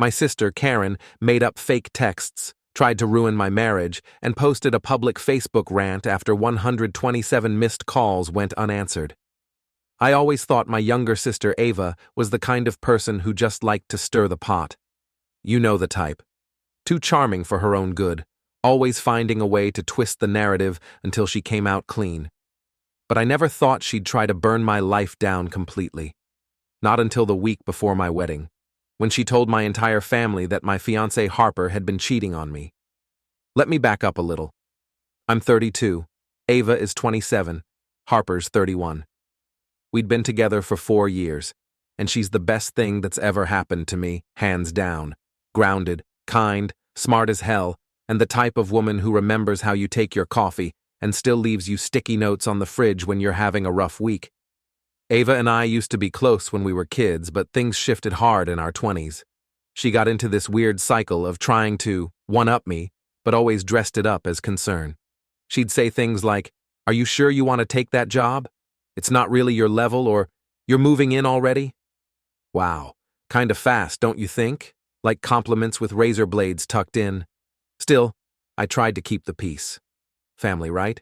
My sister, Karen, made up fake texts, tried to ruin my marriage, and posted a public Facebook rant after 127 missed calls went unanswered. I always thought my younger sister, Ava, was the kind of person who just liked to stir the pot. You know the type. Too charming for her own good, always finding a way to twist the narrative until she came out clean. But I never thought she'd try to burn my life down completely. Not until the week before my wedding, when she told my entire family that my fiancé Harper had been cheating on me. Let me back up a little. I'm 32, Ava is 27, Harper's 31. We'd been together for 4 years, and she's the best thing that's ever happened to me, hands down. Grounded, kind, smart as hell, and the type of woman who remembers how you take your coffee and still leaves you sticky notes on the fridge when you're having a rough week. Ava and I used to be close when we were kids, but things shifted hard in our 20s. She got into this weird cycle of trying to one-up me, but always dressed it up as concern. She'd say things like, "Are you sure you want to take that job? It's not really your level," or "You're moving in already?" Wow, kinda fast, don't you think? Like compliments with razor blades tucked in. Still, I tried to keep the peace. Family, right?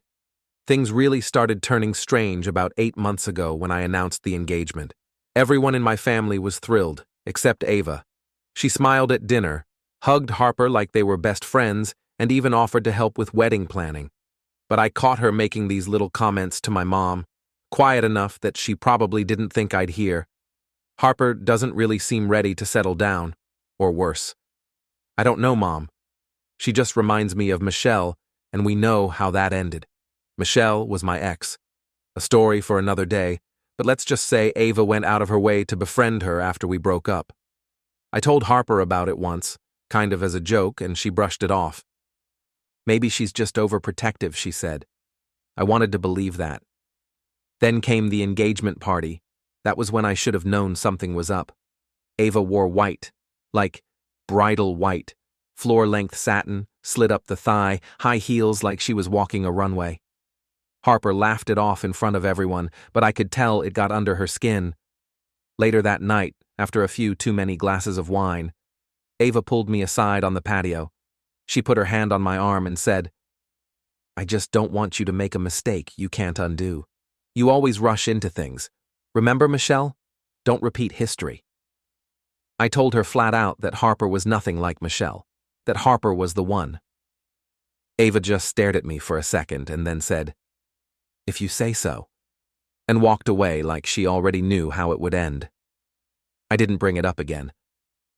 Things really started turning strange about 8 months ago when I announced the engagement. Everyone in my family was thrilled, except Ava. She smiled at dinner, hugged Harper like they were best friends, and even offered to help with wedding planning. But I caught her making these little comments to my mom, quiet enough that she probably didn't think I'd hear. Harper doesn't really seem ready to settle down, or worse. I don't know, Mom. She just reminds me of Michelle, and we know how that ended. Michelle was my ex. A story for another day, but let's just say Ava went out of her way to befriend her after we broke up. I told Harper about it once, kind of as a joke, and she brushed it off. Maybe she's just overprotective, she said. I wanted to believe that. Then came the engagement party. That was when I should have known something was up. Ava wore white, like bridal white, floor-length satin, slid up the thigh, high heels like she was walking a runway. Harper laughed it off in front of everyone, but I could tell it got under her skin. Later that night, after a few too many glasses of wine, Ava pulled me aside on the patio. She put her hand on my arm and said, "I just don't want you to make a mistake you can't undo. You always rush into things. Remember, Michelle? Don't repeat history." I told her flat out that Harper was nothing like Michelle, that Harper was the one. Ava just stared at me for a second and then said, "If you say so," and walked away like she already knew how it would end. I didn't bring it up again.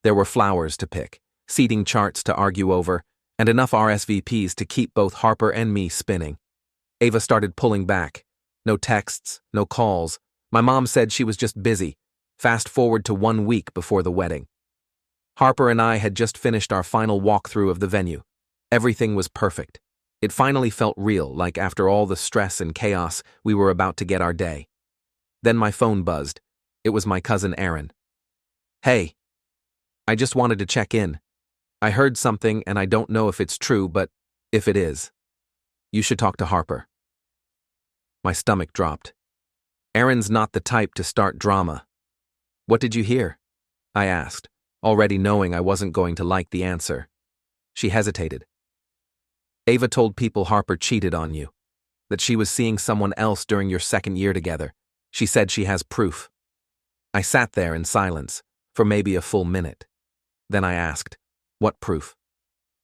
There were flowers to pick, seating charts to argue over, and enough RSVPs to keep both Harper and me spinning. Ava started pulling back. No texts, no calls. My mom said she was just busy. Fast forward to 1 week before the wedding. Harper and I had just finished our final walkthrough of the venue. Everything was perfect. It finally felt real, like after all the stress and chaos, we were about to get our day. Then my phone buzzed. It was my cousin Aaron. "Hey, I just wanted to check in. I heard something and I don't know if it's true, but if it is, you should talk to Harper." My stomach dropped. Aaron's not the type to start drama. "What did you hear?" I asked, already knowing I wasn't going to like the answer. She hesitated. "Ava told people Harper cheated on you, that she was seeing someone else during your 2nd year together. She said she has proof." I sat there in silence for maybe a full minute. Then I asked, "What proof?"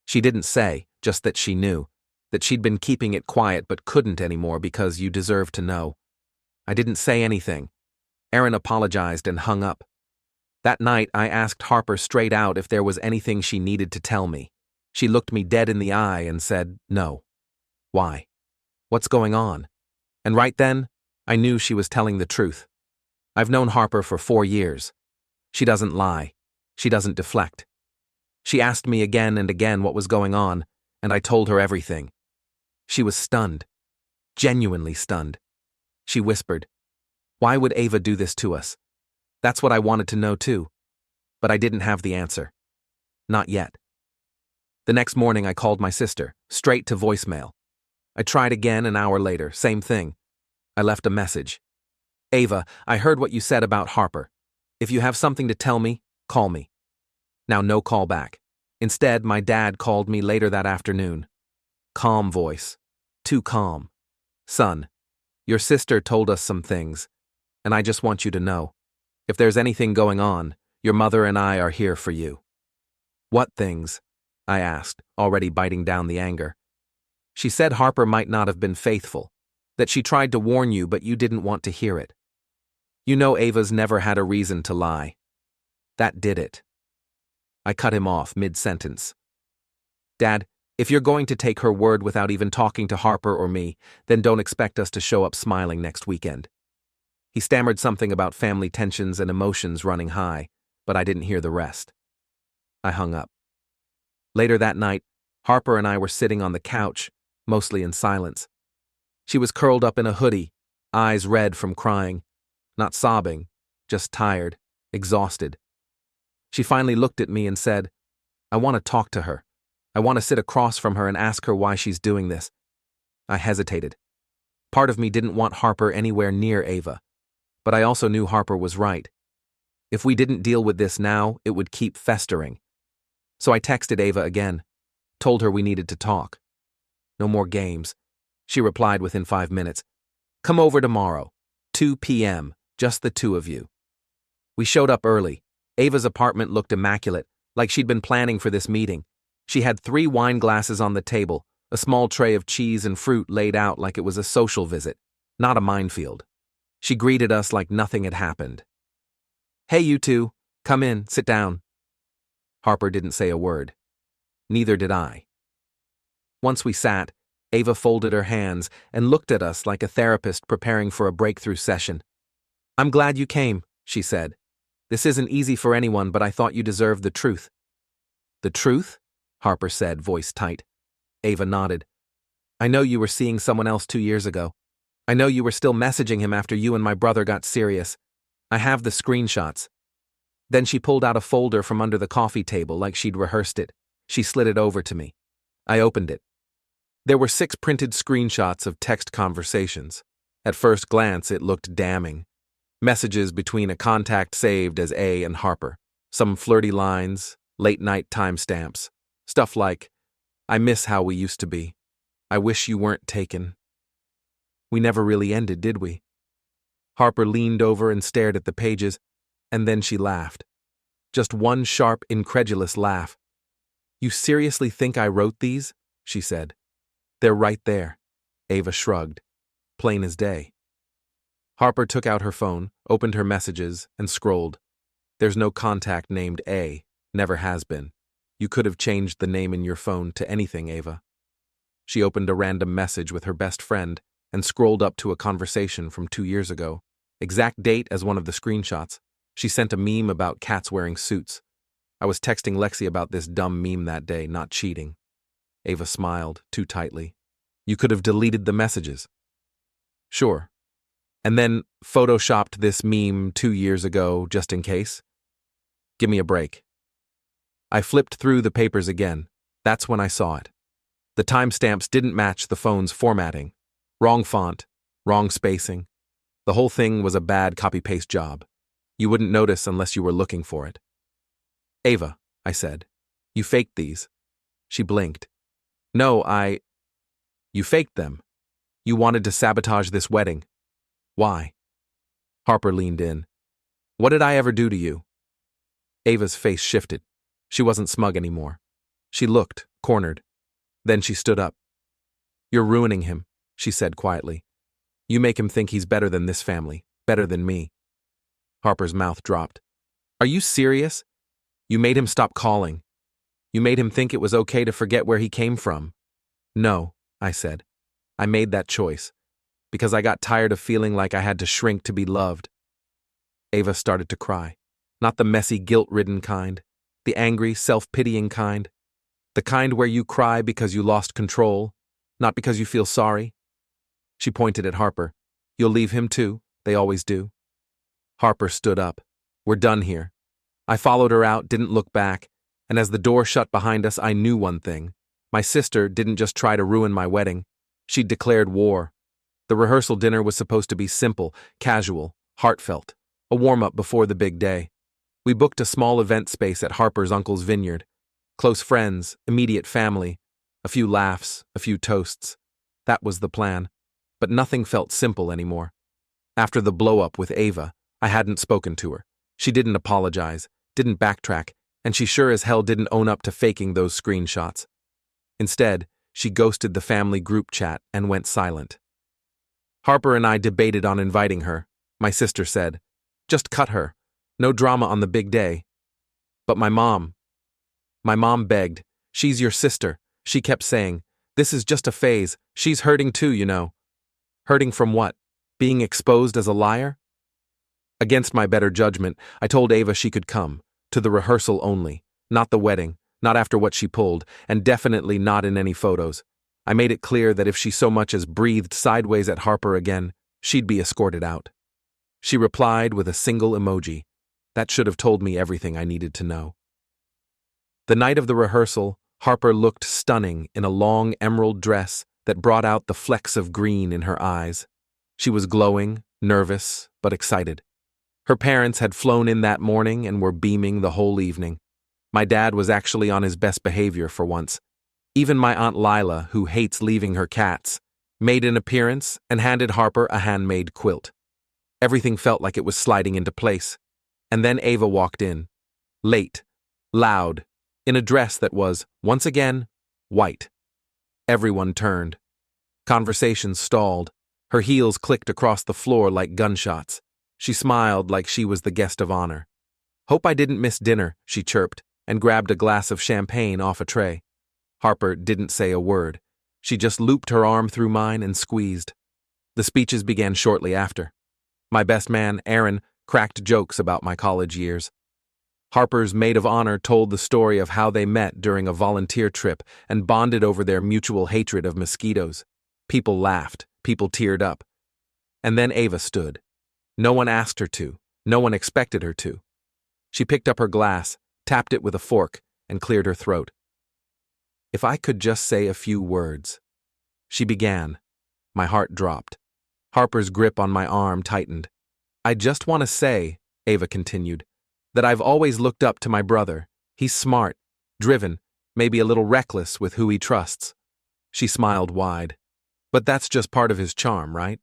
She didn't say, just that she knew, that she'd been keeping it quiet but couldn't anymore because you deserve to know. I didn't say anything. Aaron apologized and hung up. That night, I asked Harper straight out if there was anything she needed to tell me. She looked me dead in the eye and said, "No." Why? What's going on? And right then, I knew she was telling the truth. I've known Harper for 4 years. She doesn't lie. She doesn't deflect. She asked me again and again what was going on, and I told her everything. She was stunned. Genuinely stunned. She whispered, "Why would Ava do this to us?" That's what I wanted to know too. But I didn't have the answer. Not yet. The next morning I called my sister, straight to voicemail. I tried again an hour later, same thing. I left a message. "Ava, I heard what you said about Harper. If you have something to tell me, call me." Now no call back. Instead, my dad called me later that afternoon. Calm voice. Too calm. Son, your sister told us some things, and I just want you to know. If there's anything going on, your mother and I are here for you. What things? I asked, already biting down the anger. She said Harper might not have been faithful, that she tried to warn you but you didn't want to hear it. You know Ava's never had a reason to lie. That did it. I cut him off mid-sentence. Dad, if you're going to take her word without even talking to Harper or me, then don't expect us to show up smiling next weekend. He stammered something about family tensions and emotions running high, but I didn't hear the rest. I hung up. Later that night, Harper and I were sitting on the couch, mostly in silence. She was curled up in a hoodie, eyes red from crying, not sobbing, just tired, exhausted. She finally looked at me and said, I want to talk to her. I want to sit across from her and ask her why she's doing this. I hesitated. Part of me didn't want Harper anywhere near Ava, but I also knew Harper was right. If we didn't deal with this now, it would keep festering. So I texted Ava again, told her we needed to talk. No more games. She replied within 5 minutes. Come over tomorrow, 2 p.m., just the two of you. We showed up early. Ava's apartment looked immaculate, like she'd been planning for this meeting. She had 3 wine glasses on the table, a small tray of cheese and fruit laid out like it was a social visit, not a minefield. She greeted us like nothing had happened. Hey, you two, come in, sit down. Harper didn't say a word. Neither did I. Once we sat, Ava folded her hands and looked at us like a therapist preparing for a breakthrough session. I'm glad you came, she said. This isn't easy for anyone, but I thought you deserved the truth. The truth? Harper said, voice tight. Ava nodded. I know you were seeing someone else 2 years ago. I know you were still messaging him after you and my brother got serious. I have the screenshots. Then she pulled out a folder from under the coffee table like she'd rehearsed it. She slid it over to me. I opened it. There were 6 printed screenshots of text conversations. At first glance, it looked damning. Messages between a contact saved as A and Harper. Some flirty lines, late-night timestamps. Stuff like, I miss how we used to be. I wish you weren't taken. We never really ended, did we? Harper leaned over and stared at the pages, and then she laughed. Just one sharp, incredulous laugh. You seriously think I wrote these? She said. They're right there. Ava shrugged. Plain as day. Harper took out her phone, opened her messages, and scrolled. There's no contact named A. Never has been. You could have changed the name in your phone to anything, Ava. She opened a random message with her best friend and scrolled up to a conversation from 2 years ago. Exact date as one of the screenshots. She sent a meme about cats wearing suits. I was texting Lexi about this dumb meme that day, not cheating. Ava smiled, too tightly. You could have deleted the messages. Sure. And then photoshopped this meme 2 years ago, just in case? Give me a break. I flipped through the papers again. That's when I saw it. The timestamps didn't match the phone's formatting. Wrong font, wrong spacing. The whole thing was a bad copy-paste job. You wouldn't notice unless you were looking for it. Ava, I said, you faked these. She blinked. No, You faked them. You wanted to sabotage this wedding. Why? Harper leaned in. What did I ever do to you? Ava's face shifted. She wasn't smug anymore. She looked, cornered. Then she stood up. You're ruining him, she said quietly. You make him think he's better than this family, better than me. Harper's mouth dropped. Are you serious? You made him stop calling. You made him think it was okay to forget where he came from. No, I said. I made that choice, because I got tired of feeling like I had to shrink to be loved. Ava started to cry. Not the messy, guilt-ridden kind. The angry, self-pitying kind. The kind where you cry because you lost control, not because you feel sorry. She pointed at Harper. You'll leave him too, they always do. Harper stood up. We're done here. I followed her out, didn't look back, and as the door shut behind us, I knew one thing. My sister didn't just try to ruin my wedding. She'd declared war. The rehearsal dinner was supposed to be simple, casual, heartfelt, a warm-up before the big day. We booked a small event space at Harper's uncle's vineyard. Close friends, immediate family, a few laughs, a few toasts. That was the plan. But nothing felt simple anymore. After the blow-up with Ava, I hadn't spoken to her. She didn't apologize, didn't backtrack, and she sure as hell didn't own up to faking those screenshots. Instead, she ghosted the family group chat and went silent. Harper and I debated on inviting her. My sister said, "Just cut her. No drama on the big day." But my mom begged. "She's your sister." She kept saying, "This is just a phase. She's hurting too, you know." Hurting from what? Being exposed as a liar? Against my better judgment, I told Ava she could come, to the rehearsal only, not the wedding, not after what she pulled, and definitely not in any photos. I made it clear that if she so much as breathed sideways at Harper again, she'd be escorted out. She replied with a single emoji. That should have told me everything I needed to know. The night of the rehearsal, Harper looked stunning in a long emerald dress that brought out the flecks of green in her eyes. She was glowing, nervous, but excited. Her parents had flown in that morning and were beaming the whole evening. My dad was actually on his best behavior for once. Even my Aunt Lila, who hates leaving her cats, made an appearance and handed Harper a handmade quilt. Everything felt like it was sliding into place. And then Ava walked in. Late, loud, in a dress that was, once again, white. Everyone turned. Conversations stalled. Her heels clicked across the floor like gunshots. She smiled like she was the guest of honor. "Hope I didn't miss dinner," she chirped, and grabbed a glass of champagne off a tray. Harper didn't say a word. She just looped her arm through mine and squeezed. The speeches began shortly after. My best man, Aaron, cracked jokes about my college years. Harper's maid of honor told the story of how they met during a volunteer trip and bonded over their mutual hatred of mosquitoes. People laughed, people teared up. And then Ava stood. No one asked her to, no one expected her to. She picked up her glass, tapped it with a fork, and cleared her throat. "If I could just say a few words." She began. My heart dropped. Harper's grip on my arm tightened. "I just want to say," Ava continued, "that I've always looked up to my brother. He's smart, driven, maybe a little reckless with who he trusts." She smiled wide. "But that's just part of his charm, right?"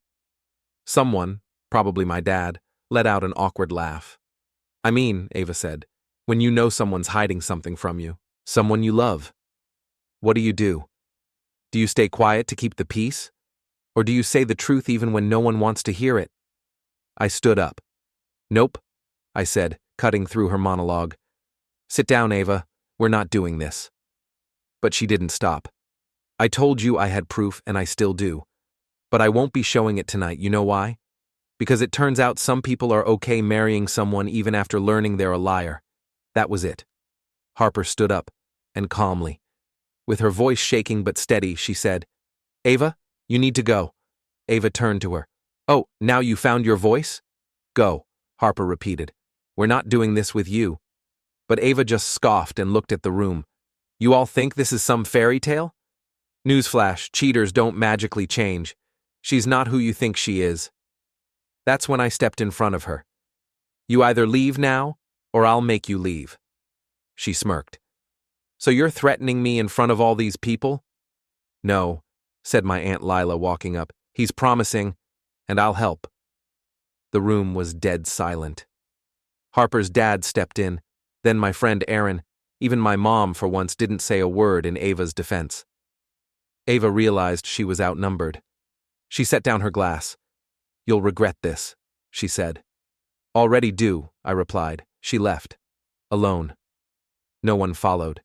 Someone, probably my dad, let out an awkward laugh. "I mean," Ava said, "when you know someone's hiding something from you, someone you love. What do? Do you stay quiet to keep the peace? Or do you say the truth even when no one wants to hear it?" I stood up. "Nope," I said, cutting through her monologue. "Sit down, Ava. We're not doing this." But she didn't stop. "I told you I had proof, and I still do. But I won't be showing it tonight. You know why? Because it turns out some people are okay marrying someone even after learning they're a liar. That was it." Harper stood up, and calmly, with her voice shaking but steady, she said, "Ava, you need to go." Ava turned to her. "Oh, now you found your voice? Go," Harper repeated. "We're not doing this with you." But Ava just scoffed and looked at the room. "You all think this is some fairy tale? Newsflash, cheaters don't magically change. She's not who you think she is." That's when I stepped in front of her. "You either leave now, or I'll make you leave." She smirked. "So you're threatening me in front of all these people?" "No," said my Aunt Lila, walking up. "He's promising, and I'll help." The room was dead silent. Harper's dad stepped in, then my friend Aaron. Even my mom, for once, didn't say a word in Ava's defense. Ava realized she was outnumbered. She set down her glass. "You'll regret this," she said. "Already do," I replied. She left. Alone. No one followed.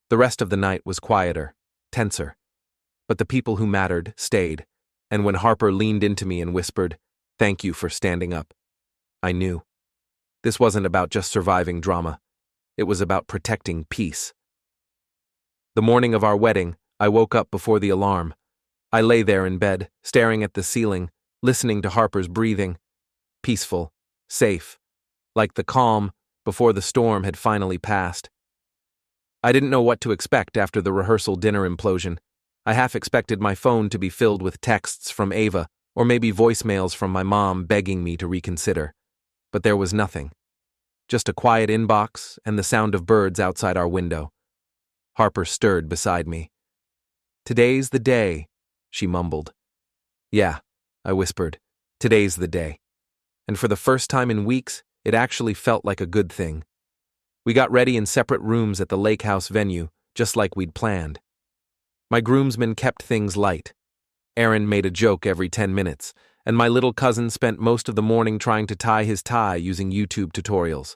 The rest of the night was quieter, tenser. But the people who mattered stayed, and when Harper leaned into me and whispered, "Thank you for standing up," I knew. This wasn't about just surviving drama. It was about protecting peace. The morning of our wedding, I woke up before the alarm. I lay there in bed, staring at the ceiling, listening to Harper's breathing. Peaceful, safe, like the calm before the storm had finally passed. I didn't know what to expect after the rehearsal dinner implosion. I half expected my phone to be filled with texts from Ava, or maybe voicemails from my mom begging me to reconsider. But there was nothing. just a quiet inbox and the sound of birds outside our window. Harper stirred beside me. "Today's the day," she mumbled. "Yeah," I whispered. "Today's the day." And for the first time in weeks, it actually felt like a good thing. We got ready in separate rooms at the lake house venue, just like we'd planned. My groomsmen kept things light. Aaron made a joke every 10 minutes, and my little cousin spent most of the morning trying to tie his tie using YouTube tutorials.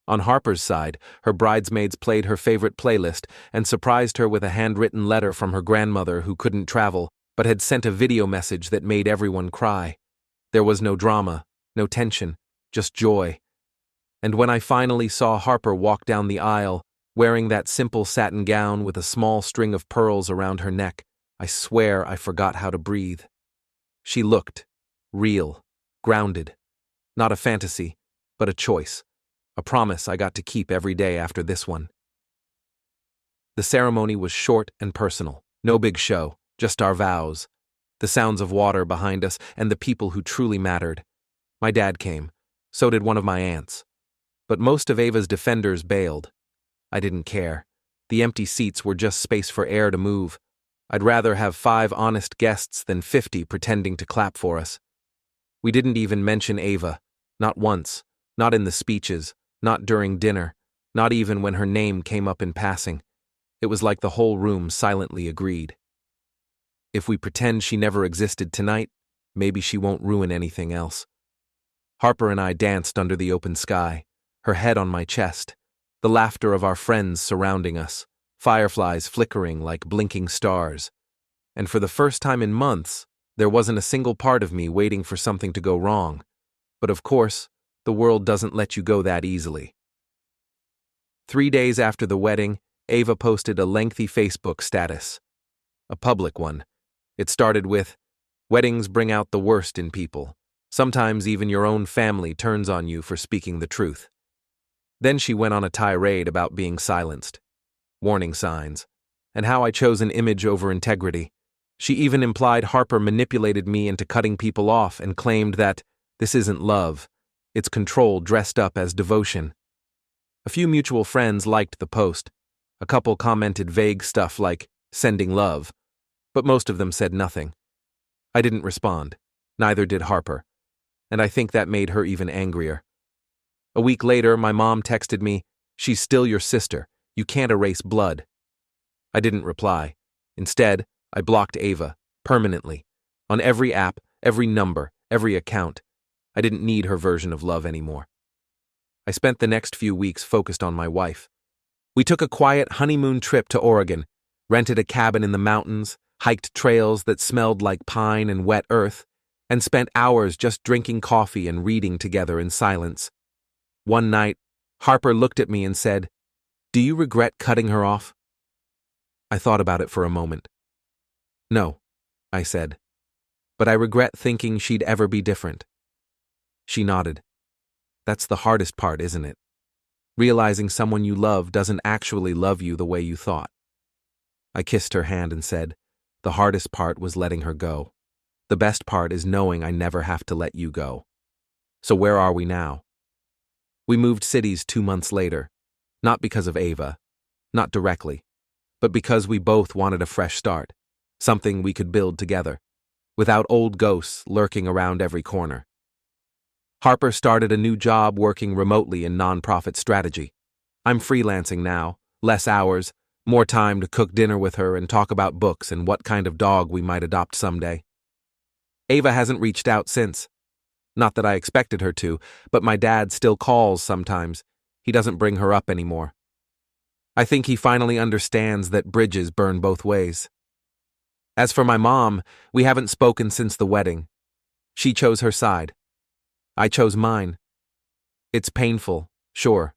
On Harper's side, her bridesmaids played her favorite playlist and surprised her with a handwritten letter from her grandmother who couldn't travel, but had sent a video message that made everyone cry. There was no drama, no tension, just joy. And when I finally saw Harper walk down the aisle, wearing that simple satin gown with a small string of pearls around her neck, I swear I forgot how to breathe. She looked real, grounded. Not a fantasy, but a choice. A promise I got to keep every day after this one. The ceremony was short and personal. No big show, just our vows. The sounds of water behind us and the people who truly mattered. My dad came. So did one of my aunts. But most of Ava's defenders bailed. I didn't care. The empty seats were just space for air to move. I'd rather have 5 honest guests than 50 pretending to clap for us. We didn't even mention Ava. Not once. Not in the speeches. Not during dinner, not even when her name came up in passing. It was like the whole room silently agreed. If we pretend she never existed tonight, maybe she won't ruin anything else. Harper and I danced under the open sky, her head on my chest, the laughter of our friends surrounding us, fireflies flickering like blinking stars. And for the first time in months, there wasn't a single part of me waiting for something to go wrong. But of course, the world doesn't let you go that easily. 3 days after the wedding, Ava posted a lengthy Facebook status. A public one. It started with, "Weddings bring out the worst in people. Sometimes even your own family turns on you for speaking the truth." Then she went on a tirade about being silenced, warning signs, and how I chose an image over integrity. She even implied Harper manipulated me into cutting people off and claimed that this isn't love. It's control dressed up as devotion. A few mutual friends liked the post. A couple commented vague stuff like, "sending love," but most of them said nothing. I didn't respond. Neither did Harper. And I think that made her even angrier. A week later, my mom texted me, "She's still your sister. You can't erase blood." I didn't reply. Instead, I blocked Ava, permanently. On every app, every number, every account. I didn't need her version of love anymore. I spent the next few weeks focused on my wife. We took a quiet honeymoon trip to Oregon, rented a cabin in the mountains, hiked trails that smelled like pine and wet earth, and spent hours just drinking coffee and reading together in silence. One night, Harper looked at me and said, "Do you regret cutting her off?" I thought about it for a moment. "No," I said, "but I regret thinking she'd ever be different." She nodded. "That's the hardest part, isn't it? Realizing someone you love doesn't actually love you the way you thought." I kissed her hand and said, "The hardest part was letting her go. The best part is knowing I never have to let you go." So where are we now? We moved cities 2 months later, not because of Ava, not directly, but because we both wanted a fresh start, something we could build together, without old ghosts lurking around every corner. Harper started a new job working remotely in nonprofit strategy. I'm freelancing now, less hours, more time to cook dinner with her and talk about books and what kind of dog we might adopt someday. Ava hasn't reached out since. Not that I expected her to, but my dad still calls sometimes. He doesn't bring her up anymore. I think he finally understands that bridges burn both ways. As for my mom, we haven't spoken since the wedding. She chose her side. I chose mine. It's painful, sure.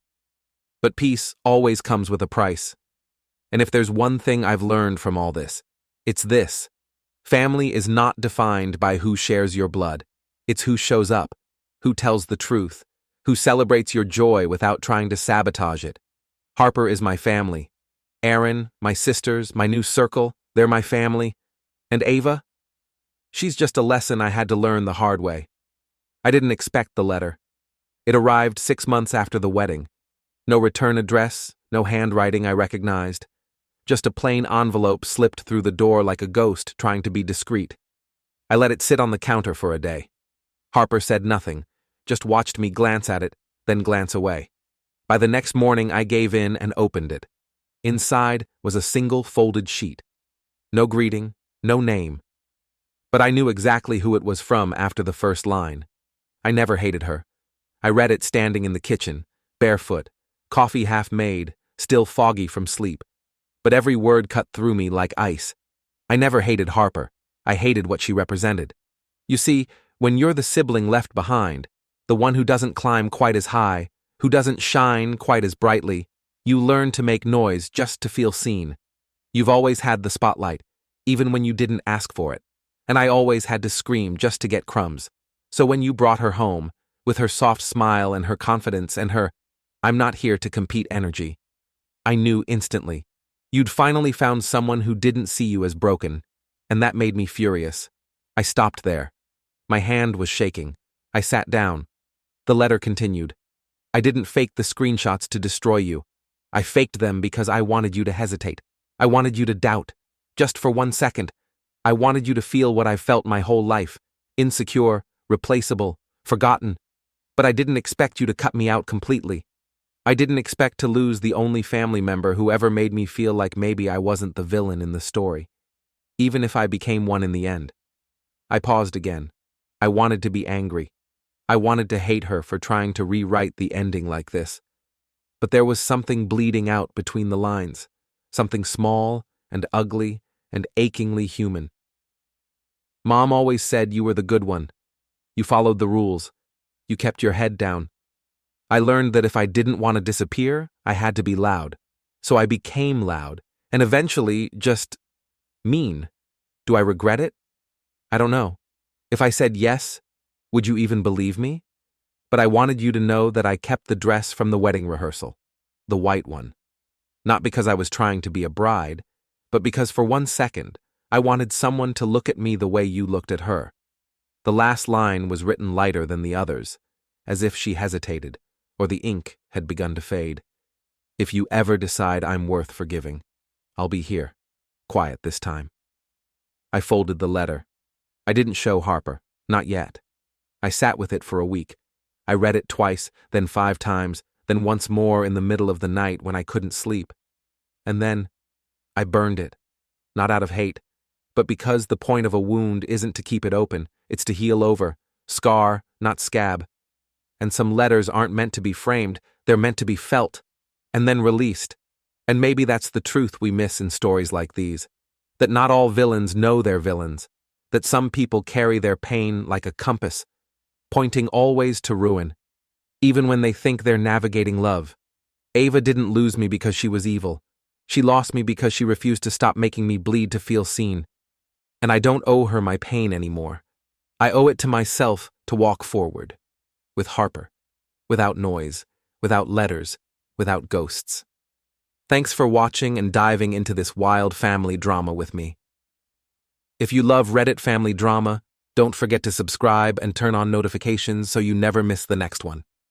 But peace always comes with a price. And if there's one thing I've learned from all this, it's this. Family is not defined by who shares your blood. It's who shows up, who tells the truth, who celebrates your joy without trying to sabotage it. Harper is my family. Aaron, my sisters, my new circle, they're my family. And Ava? She's just a lesson I had to learn the hard way. I didn't expect the letter. It arrived 6 months after the wedding. No return address, no handwriting I recognized. Just a plain envelope slipped through the door like a ghost trying to be discreet. I let it sit on the counter for a day. Harper said nothing, just watched me glance at it, then glance away. By the next morning, I gave in and opened it. Inside was a single folded sheet. No greeting, no name. But I knew exactly who it was from after the first line. I never hated her. I read it standing in the kitchen, barefoot, coffee half made, still foggy from sleep. But every word cut through me like ice. I never hated Harper. I hated what she represented. You see, when you're the sibling left behind, the one who doesn't climb quite as high, who doesn't shine quite as brightly, you learn to make noise just to feel seen. You've always had the spotlight, even when you didn't ask for it. And I always had to scream just to get crumbs. So when you brought her home, with her soft smile and her confidence and her, "I'm not here to compete" energy, I knew instantly. You'd finally found someone who didn't see you as broken, and that made me furious. I stopped there. My hand was shaking. I sat down. The letter continued. I didn't fake the screenshots to destroy you. I faked them because I wanted you to hesitate. I wanted you to doubt. Just for 1 second. I wanted you to feel what I've felt my whole life. Insecure, replaceable, forgotten. But I didn't expect you to cut me out completely. I didn't expect to lose the only family member who ever made me feel like maybe I wasn't the villain in the story. Even if I became one in the end. I paused again. I wanted to be angry. I wanted to hate her for trying to rewrite the ending like this. But there was something bleeding out between the lines. Something small and ugly and achingly human. Mom always said you were the good one. You followed the rules. You kept your head down. I learned that if I didn't want to disappear, I had to be loud. So I became loud, and eventually just mean. Do I regret it? I don't know. If I said yes, would you even believe me? But I wanted you to know that I kept the dress from the wedding rehearsal, the white one. Not because I was trying to be a bride, but because for 1 second, I wanted someone to look at me the way you looked at her. The last line was written lighter than the others, as if she hesitated, or the ink had begun to fade. If you ever decide I'm worth forgiving, I'll be here, quiet this time. I folded the letter. I didn't show Harper, not yet. I sat with it for a week. I read it twice, then 5 times, then once more in the middle of the night when I couldn't sleep. And then I burned it, not out of hate, but because the point of a wound isn't to keep it open, it's to heal over, scar, not scab. And some letters aren't meant to be framed, they're meant to be felt, and then released. And maybe that's the truth we miss in stories like these, that not all villains know they're villains, that some people carry their pain like a compass, pointing always to ruin, even when they think they're navigating love. Ava didn't lose me because she was evil. She lost me because she refused to stop making me bleed to feel seen. And I don't owe her my pain anymore. I owe it to myself to walk forward. With Harper. Without noise. Without letters. Without ghosts. Thanks for watching and diving into this wild family drama with me. If you love Reddit family drama, don't forget to subscribe and turn on notifications so you never miss the next one.